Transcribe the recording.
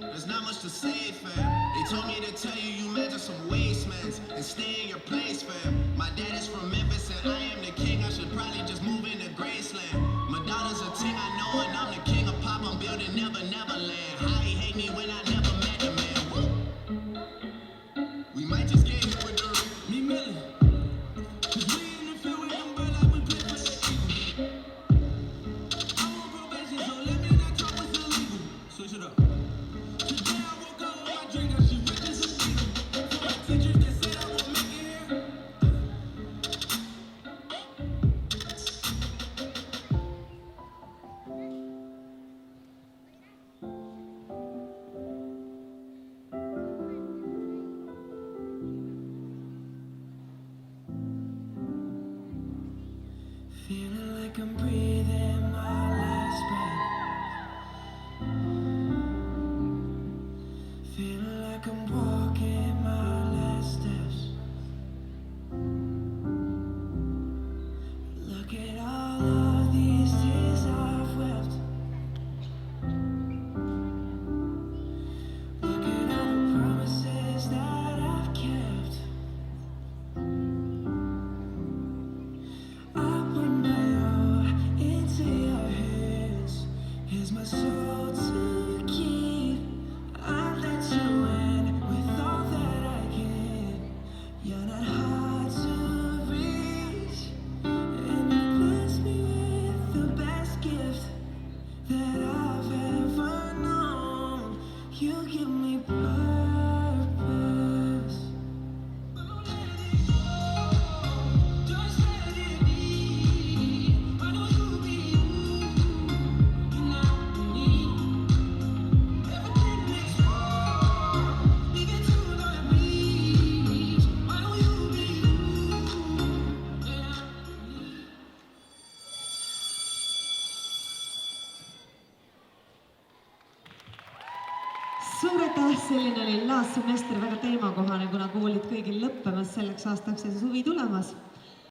There's not much to say, fam. They told me to tell you you measure some wastemans and stay in your place, fam. My dad is from Memphis and I am the king. I should probably just move into Graceland. Madonna's a ting I know and I'm the king of pop. I'm building Neverland. How he hate me when I never met the man. Woo. We might just get hit with the me Millie. Cause we in the field with them bird like we play for the Eagles. I'm on probation, so let me not talk what's illegal. Switch it up. Feeling like I'm breathing my last breath. Feeling like I'm walking my last steps. Look at all of these tears I've wept. Look at all the promises that I've kept. Here's my soul to keep. I'll let you in with all that I can. You're not hard to reach, and you bless me with the best gift that I've ever known. You give me purpose. Just let it be. I know you'll be you. Suur aitäh, selline oli Last Semester, väga teemakohane, kuna koolid kõigil lõppemas selleks aastaks ja suvi tulemas.